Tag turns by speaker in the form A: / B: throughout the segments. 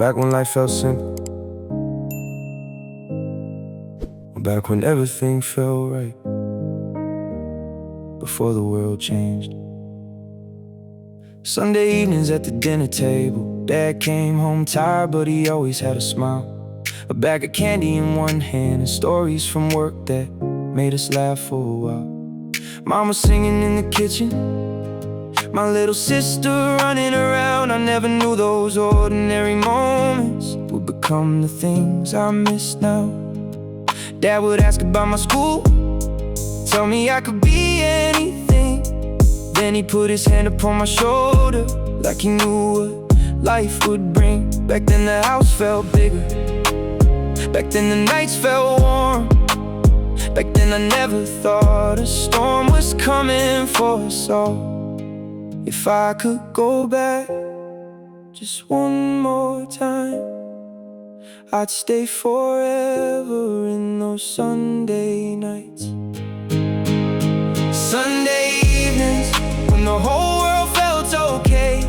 A: Back when life felt simple, back when everything felt right, before the world changed. Sunday evenings at the dinner table, Dad came home tired, but he always had a smile. A bag of candy in one hand and stories from work that made us laugh for a while. Mama singing in the kitchen, my little sister running around. I never knew those ordinary moments would become the things I miss now. Dad would ask about my school, tell me I could be anything. Then he put his hand upon my shoulder, like he knew what life would bring. Back then the house felt bigger, back then the nights felt warm. Back then I never thought a storm was coming for us all. If I could go back just one more time, I'd stay forever in those Sunday nights. Sunday evenings, when the whole world felt okay.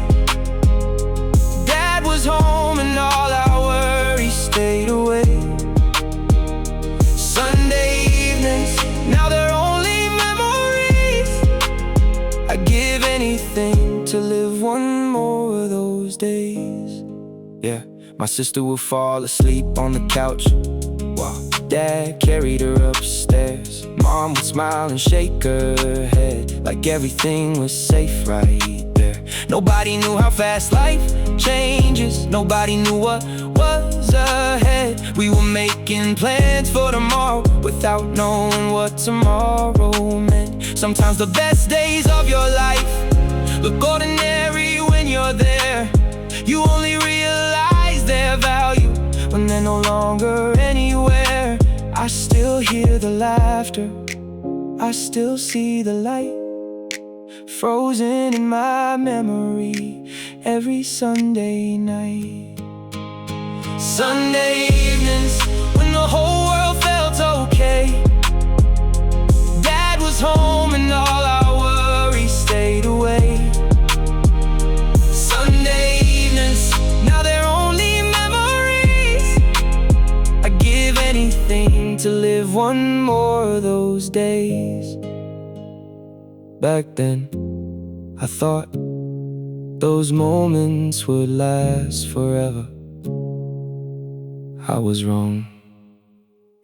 A: Dad was home and all our worries stayed away. Sunday evenings, now they're only memories. I'd give anything to live one more of those days. Yeah, my sister would fall asleep on the couch while Dad carried her upstairs. Mom would smile and shake her head like everything was safe right there. Nobody knew how fast life changes, nobody knew what was ahead. We were making plans for tomorrow without knowing what tomorrow meant. Sometimes the best days of your life look ordinary when you're there. You only realize their value when they're no longer anywhere. I still hear the laughter, I still see the light, frozen in my memory every Sunday night. Sunday evenings, when the whole world felt okay. Dad was home and all our worries stayed away. Sunday evenings, now they're only memories. I'd give anything to live one more of those days. Back then, I thought those moments would last forever. I was wrong.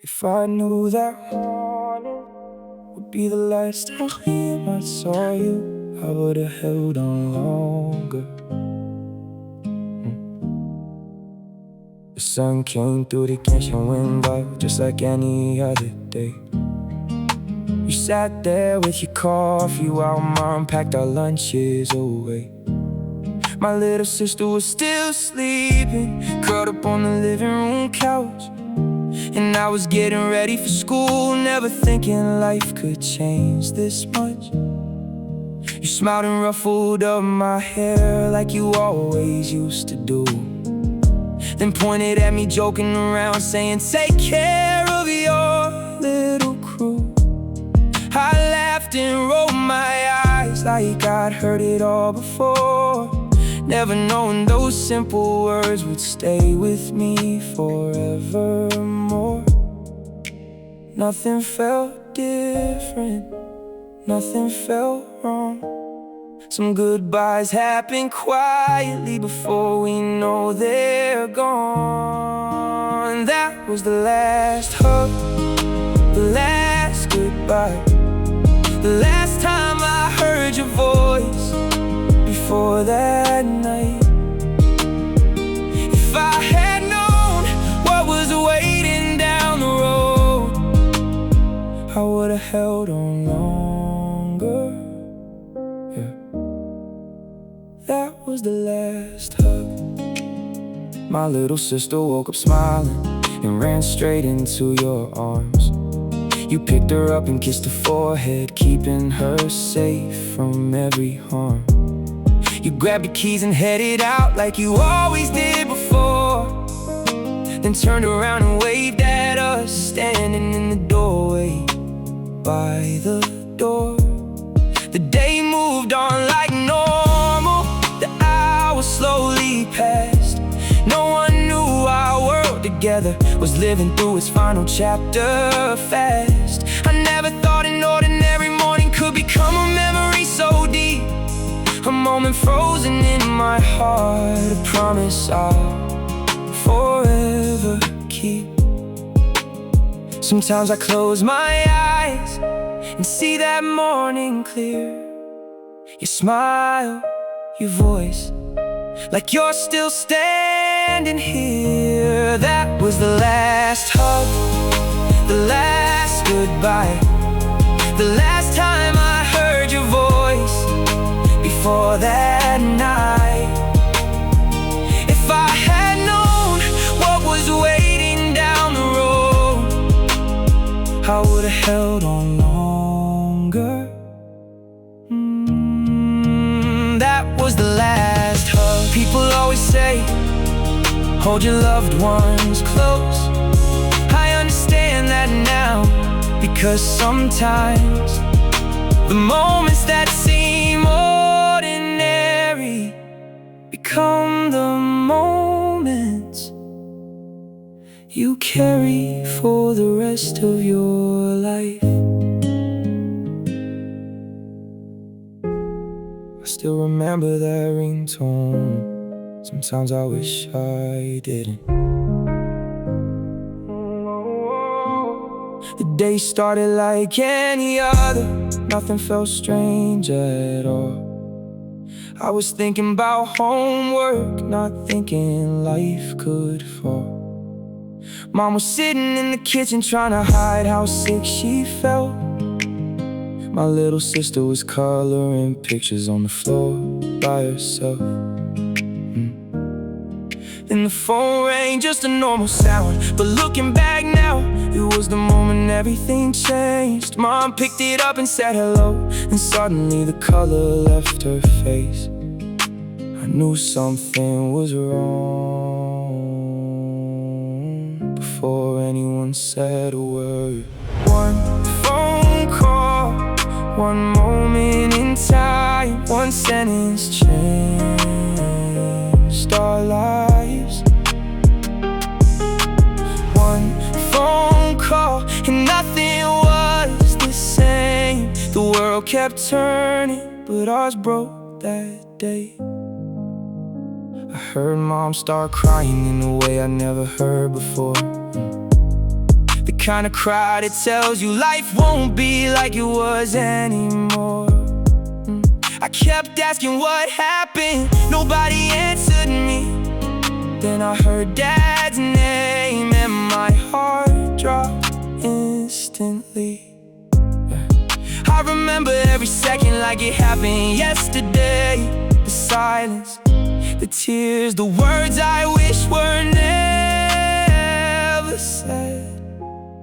A: If I knew that morning would be the last time I saw you, I would've held on longer. The sun came through the kitchen window just like any other day. You sat there with your coffee while Mom packed our lunches away. My little sister was still sleeping, curled up on the living room couch. And I was getting ready for school, never thinking life could change this much. You smiled and ruffled up my hair like you always used to do, then pointed at me joking around saying, take care of your little crew. I laughed and rolled my eyes like I'd heard it all before, never knowing those simple words would stay with me forevermore. Nothing felt different, nothing felt wrong. Some goodbyes happen quietly before we know they're gone. That was the last hug, the last goodbye, the last time I heard your voice before that night. If I had known what was waiting down the road, I would've held on longer. Yeah. That was the last hug. My little sister woke up smiling and ran straight into your arms. You picked her up and kissed her forehead, keeping her safe from every harm. You grabbed your keys and headed out like you always did before, then turned around and waved at us, standing in the doorway by the door. The day moved on like normal, the hours slowly passed. No one together was living through its final chapter fast. I never thought an ordinary morning could become a memory so deep, a moment frozen in my heart, a promise I'll forever keep. Sometimes I close my eyes and see that morning clear. Your smile, your voice, like you're still standing here. That was the last hug, the last goodbye, the last time I heard your voice before that night. If I had known what was waiting down the road, I would've held on longer. That was the last hug. People always say, hold your loved ones close. I understand that now, because sometimes the moments that seem ordinary become the moments you carry for the rest of your life. I still remember that ringtone. Sometimes I wish I didn't. The day started like any other, nothing felt strange at all. I was thinking about homework, not thinking life could fall. Mom was sitting in the kitchen trying to hide how sick she felt. My little sister was coloring pictures on the floor by herself. Then the phone rang, just a normal sound, but looking back now, it was the moment everything changed. Mom picked it up and said hello, and suddenly the color left her face. I knew something was wrong before anyone said a word. One phone call, one moment in time, one sentence changed our lives. One phone call and nothing was the same. The world kept turning, but ours broke that day. I heard Mom start crying in a way I never heard before. The kind of cry that tells you life won't be like it was anymore. I kept asking what happened, nobody answered me. Then I heard Dad's name and my heart dropped instantly. I remember every second like it happened yesterday. The silence, the tears, the words I wish were never said.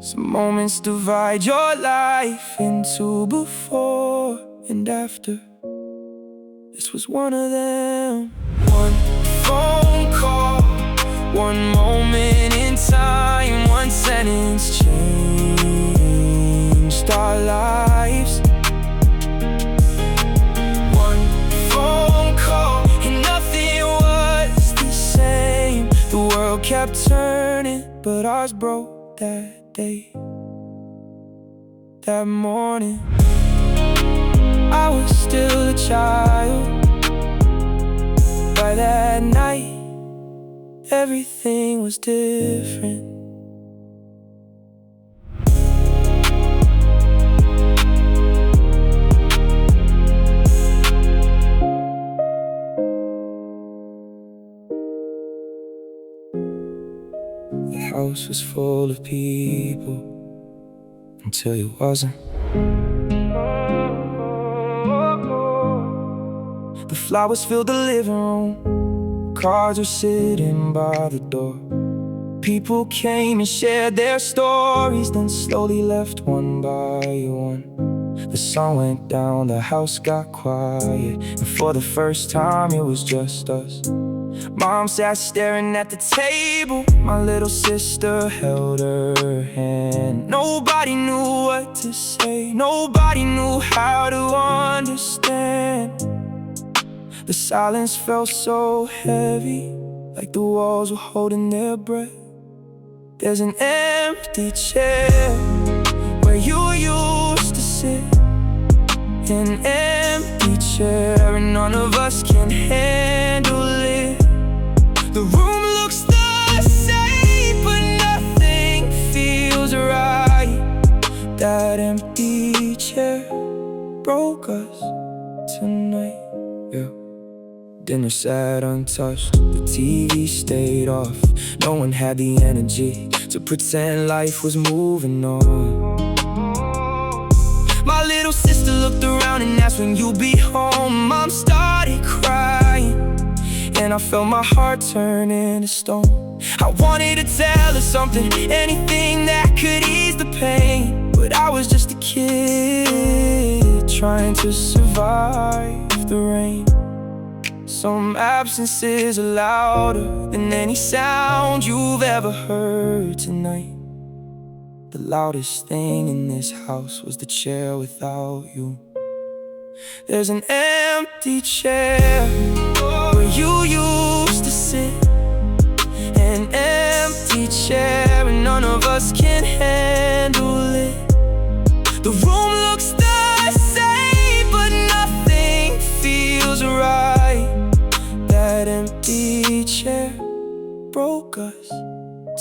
A: Some moments divide your life into before and after. This was one of them. One phone call, one moment in time, one sentence changed our lives. One phone call and nothing was the same. The world kept turning, but ours broke that day. That morning I was still a child. By that night, everything was different. The house was full of people until it wasn't. The flowers filled the living room, cards were sitting by the door. People came and shared their stories, then slowly left one by one. The sun went down, the house got quiet, and for the first time it was just us. Mom sat staring at the table, my little sister held her hand. Nobody knew what to say, nobody knew how to understand. The silence felt so heavy, like the walls were holding their breath. There's an empty chair where you used to sit. An empty chair and none of us can handle it. The room looks the same but nothing feels right. That empty chair broke us tonight, yeah. Dinner sat untouched, the TV stayed off. No one had the energy to pretend life was moving on. My little sister looked around and asked when you'll be home. Mom started crying and I felt my heart turn into stone. I wanted to tell her something, anything that could ease the pain, but I was just a kid trying to survive the rain. Some absences are louder than any sound you've ever heard tonight. The loudest thing in this house was the chair without you. There's an empty chair where you used to sit. An empty chair and none of us can handle it. The room looks the same but nothing feels right. That empty chair broke us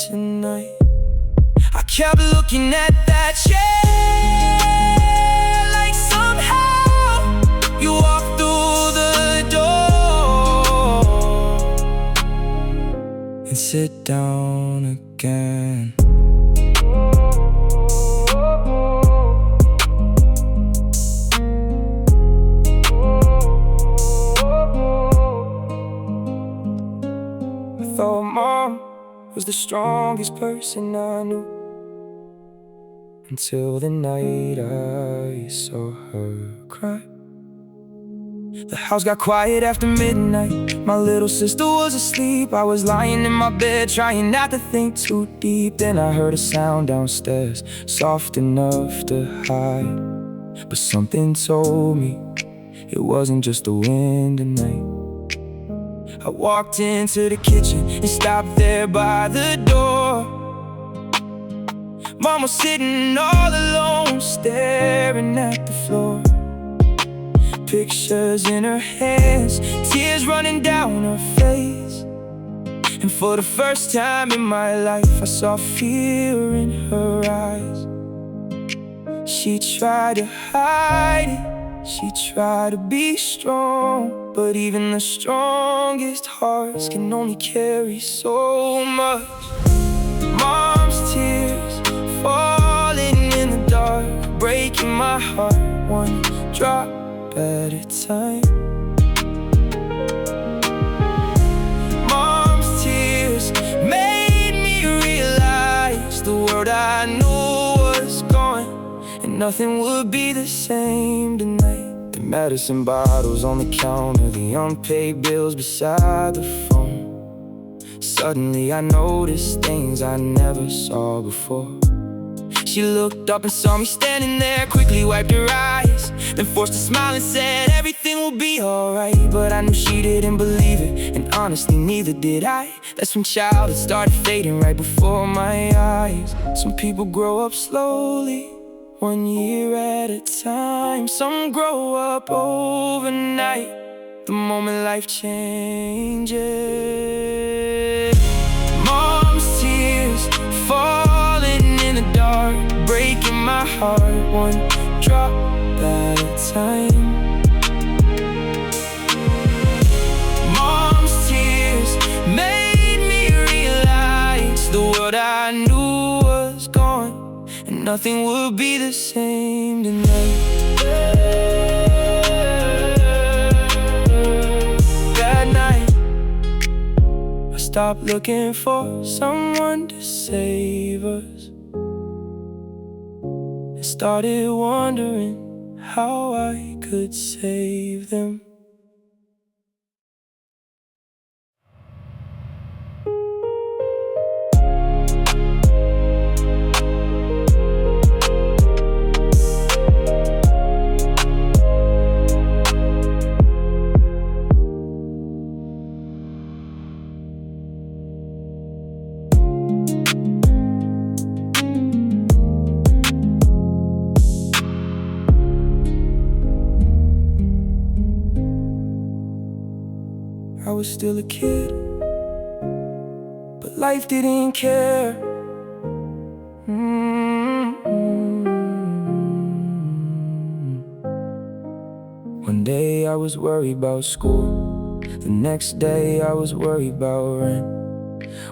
A: tonight. I kept looking at that chair like somehow you walked through the door and sit down again. I thought Mom was the strongest person I knew, until the night I saw her cry. The house got quiet after midnight. My little sister was asleep. I was lying in my bed trying not to think too deep. Then I heard a sound downstairs, soft enough to hide, but something told me it wasn't just the wind tonight. I walked into the kitchen and stopped there by the door. Mom was sitting all alone, staring at the floor. Pictures in her hands, tears running down her face. And for the first time in my life, I saw fear in her eyes. She tried to hide it, she tried to be strong, but even the strongest hearts can only carry so much. Mom's tears falling in the dark, breaking my heart one drop at a time. Mom's tears made me realize the world I knew was gone, and nothing would be the same tonight. The medicine bottles on the counter, the unpaid bills beside the phone. Suddenly I noticed things I never saw before. She looked up and saw me standing there, quickly wiped her eyes, then forced a smile and said everything will be alright. But I knew she didn't believe it, and honestly neither did I. That's when childhood started fading right before my eyes. Some people grow up slowly, 1 year at a time. Some grow up overnight, the moment life changes. Mom's tears falling in the dark, breaking my heart one drop at a time. Mom's tears made me realize the world I knew was gone, and nothing would be the same tonight. That night I stopped looking for someone to save us, and started wondering how I could save them. I was still a kid, but life didn't care. One day I was worried about school, the next day I was worried about rent.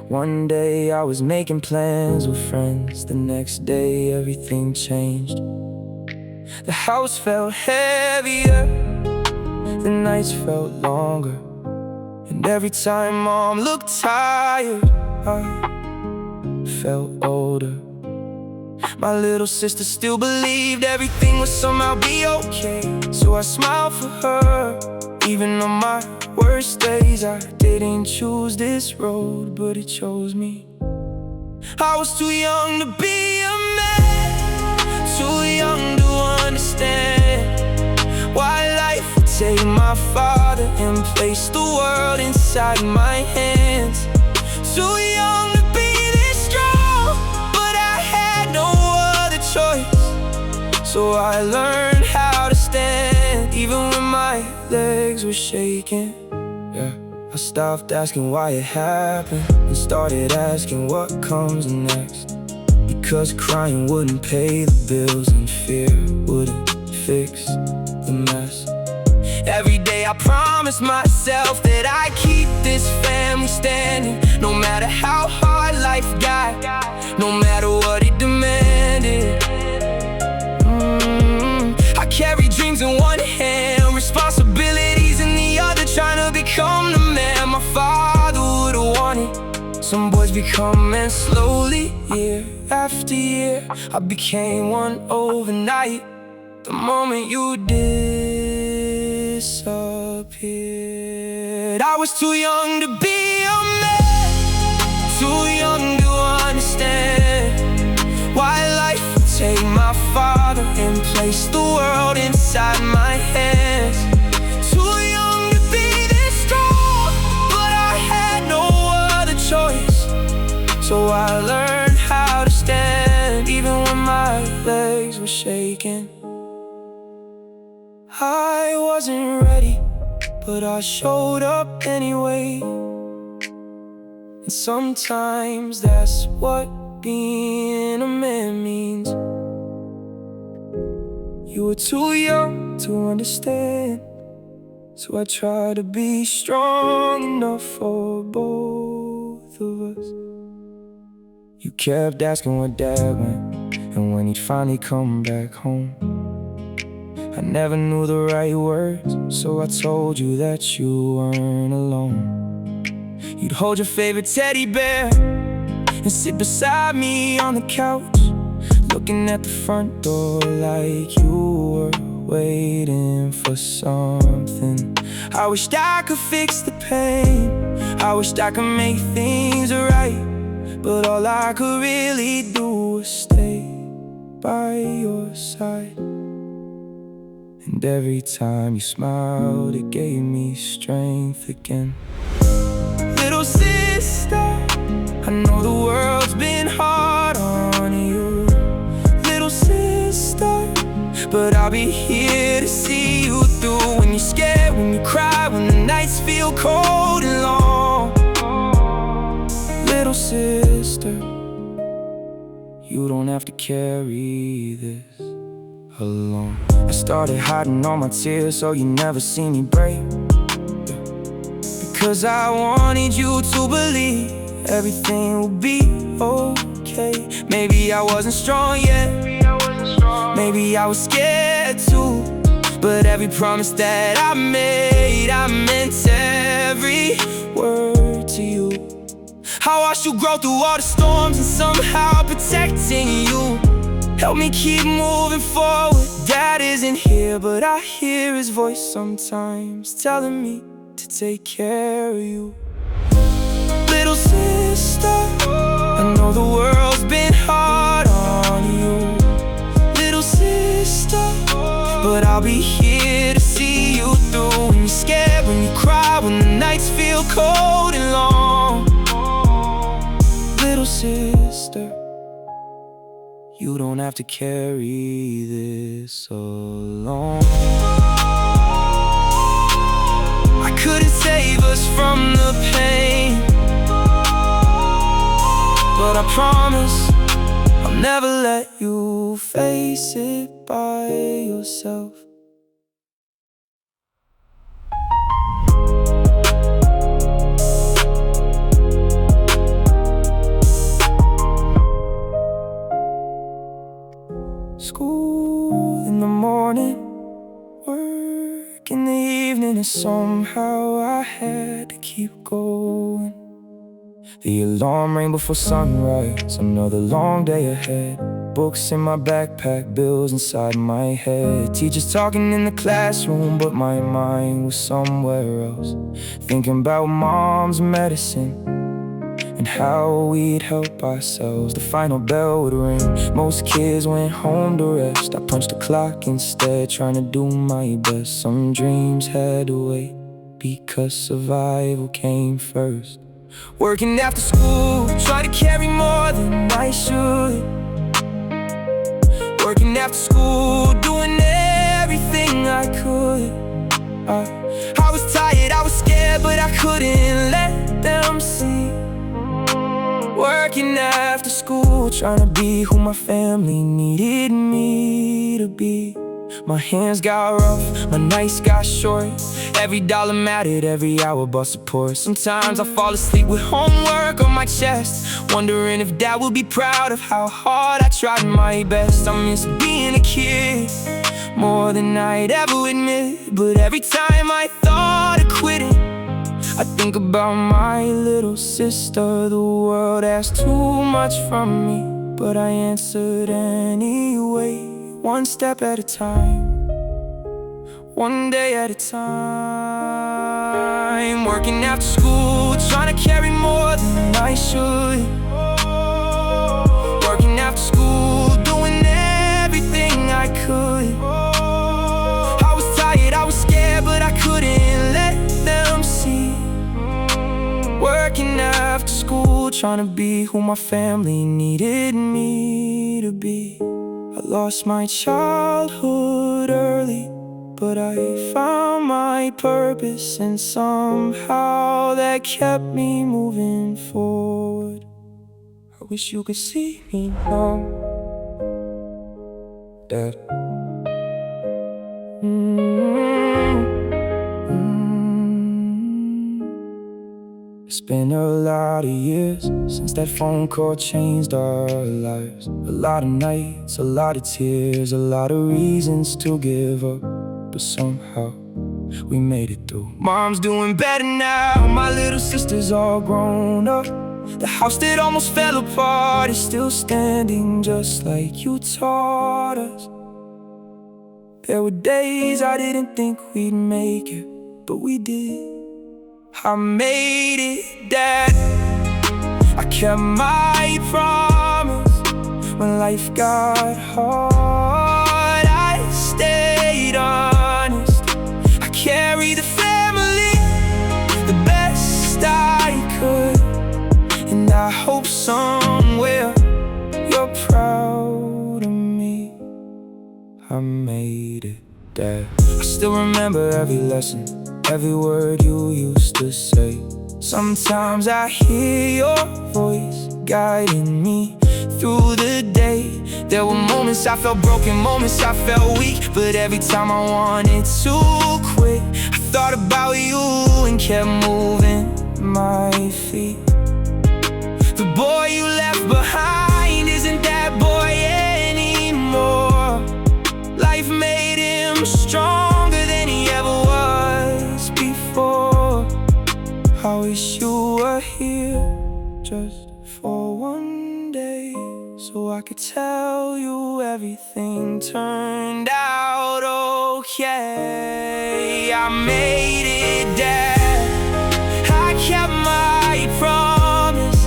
A: One day I was making plans with friends, the next day everything changed. The house felt heavier, the nights felt longer, and every time Mom looked tired, I felt older. My little sister still believed everything would somehow be okay, so I smiled for her. Even on my worst days, I didn't choose this road, but it chose me. I was too young to be a man, too young to understand why life would take my father and place the world inside my hands. Too young to be this strong, but I had no other choice. So I learned how to stand, even when my legs were shaking. Yeah, I stopped asking why it happened and started asking what comes next. Because crying wouldn't pay the bills and fear wouldn't fix the mess. Every day I promised myself that I'd keep this family standing, no matter how hard life got, no matter what it demanded. I carry dreams in one hand, responsibilities in the other, trying to become the man my father would've wanted. Some boys become men slowly, year after year. I became one overnight, the moment you disappeared. I was too young to be a man, too young to understand why life would take my father and place the world inside my hands. Too young to be this strong, but I had no other choice. So I learned how to stand, even when my legs were shaking. I wasn't ready, but I showed up anyway. And sometimes that's what being a man means. You were too young to understand, so I tried to be strong enough for both of us. You kept asking where Dad went, and when he'd finally come back home. I never knew the right words, so I told you that you weren't alone. You'd hold your favorite teddy bear and sit beside me on the couch, looking at the front door like you were waiting for something. I wished I could fix the pain, I wished I could make things right, but all I could really do was stay by your side. And every time you smiled, it gave me strength again. Little sister, I know the world's been hard on you. Little sister, but I'll be here to see you through. When you're scared, when you cry, when the nights feel cold and long. Little sister, you don't have to carry this alone. I started hiding all my tears so you never see me break, because I wanted you to believe everything will be okay. Maybe I wasn't strong yet, maybe I was scared too, but every promise that I made, I meant every word to you. I watched you grow through all the storms, and somehow protecting you help me keep moving forward. Dad isn't here, but I hear his voice sometimes telling me to take care of you. Little sister, I know the world's been hard on you. Little sister, but I'll be here to see you through. When you're scared, when you cry, when the nights feel cold and long. Little sister, you don't have to carry this alone. I couldn't say save us from the pain. But I promise I'll never let you face it by yourself. School in the morning, work in the evening, and somehow I had to keep going. The alarm rang before sunrise, another long day ahead. Books in my backpack, bills inside my head. Teachers talking in the classroom, but my mind was somewhere else. Thinking about mom's medicine and how we'd help ourselves. The final bell would ring, most kids went home to rest. I punched the clock instead, trying to do my best. Some dreams had to wait, because survival came first. Working after school, try to carry more than I should. Working after school, doing everything I could. I was tired, I was scared, but I couldn't let them see. Working after school, trying to be who my family needed me to be. My hands got rough, my nights got short. Every dollar mattered, every hour brought support. Sometimes I fall asleep with homework on my chest, wondering if Dad would be proud of how hard I tried my best. I miss being a kid more than I'd ever admit. But every time I thought of quitting, I think about my little sister. The world asked too much from me, but I answered anyway. One step at a time, one day at a time. Working after school, trying to carry more than I should. Working after school, doing everything I could. I was tired, I was scared, but I couldn't let them see. Working after school, trying to be who my family needed me to be. I lost my childhood early, but I found my purpose, and somehow that kept me moving forward. I wish you could see me now, Dad. It's been a lot of years since that phone call changed our lives. A lot of nights, a lot of tears, a lot of reasons to give up, but somehow we made it through. Mom's doing better now, my little sister's all grown up. The house that almost fell apart is still standing just like you taught us. There were days I didn't think we'd make it, but we did. I made it, Dad. I kept my promise. When life got hard, I stayed honest. I carried the family the best I could, and I hope somewhere you're proud of me. I made it, Dad. I still remember every lesson, every word you used to say. Sometimes I hear your voice guiding me through the day. There were moments I felt broken, moments I felt weak, but every time I wanted to quit, I thought about you and kept moving my feet. The boy you left behind isn't that boy anymore. Life made him stronger than he ever was before. I wish you were here just for one day, so I could tell you everything turned out okay. I made it, Dad. I kept my promise.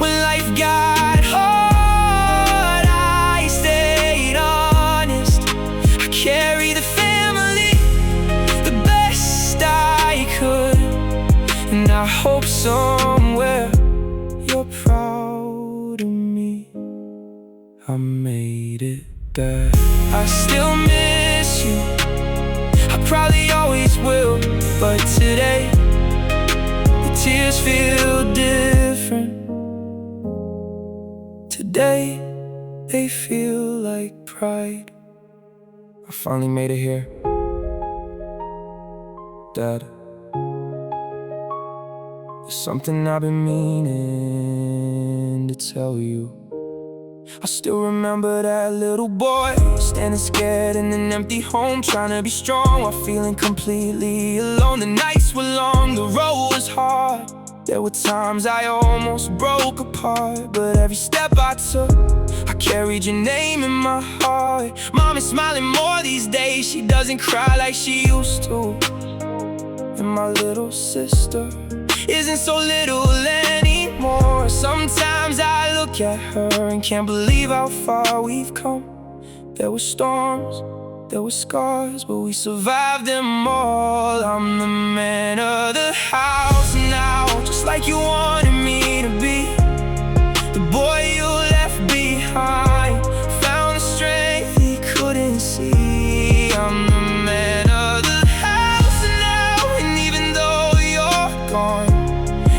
A: When life got hard, I stayed honest. I carried the family the best I could, and I hope somewhere you're proud of me. I made it, Dad. I still miss you, I probably always will, but today tears feel different. Today, they feel like pride. I finally made it here, Dad. There's something I've been meaning to tell you. I still remember that little boy standing scared in an empty home, trying to be strong while feeling completely alone. The nights were long, the road was hard. There were times I almost broke apart, but every step I took, I carried your name in my heart. Mom is smiling more these days, she doesn't cry like she used to. And my little sister isn't so little anymore. Sometimes I look at her and can't believe how far we've come. There were storms, there were scars, but we survived them all. I'm the man of the house now, just like you wanted me to be. The boy you left behind, found the strength he couldn't see. I'm the man of the house now, and even though you're gone,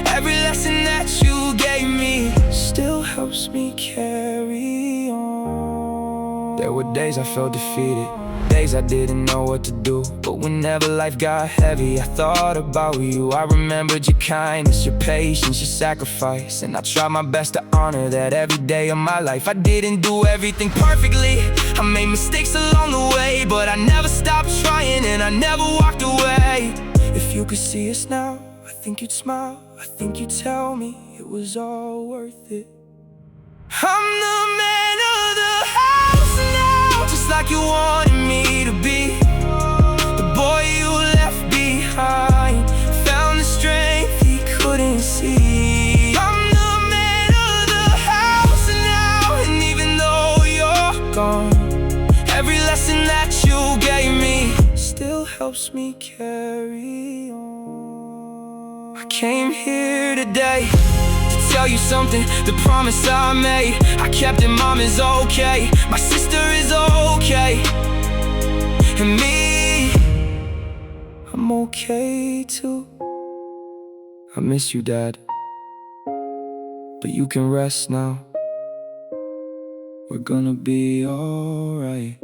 A: every lesson that you gave me still helps me carry on. There were days I felt defeated, days I didn't know what to do, but whenever life got heavy, I thought about you. I remembered your kindness, your patience, your sacrifice, and I tried my best to honor that every day of my life. I didn't do everything perfectly, I made mistakes along the way, but I never stopped trying and I never walked away. If you could see us now, I think you'd smile, I think you'd tell me it was all worth it. I'm the man of the house now, just like you wanted me to be. The boy you left behind, found the strength he couldn't see. I'm the man of the house now, and even though you're gone, every lesson that you gave me still helps me carry on. I came here today to tell you something, the promise I made, I kept it. Mom is okay, my sister is okay, and me, I'm okay too. I miss you, Dad, but you can rest now. We're gonna be alright.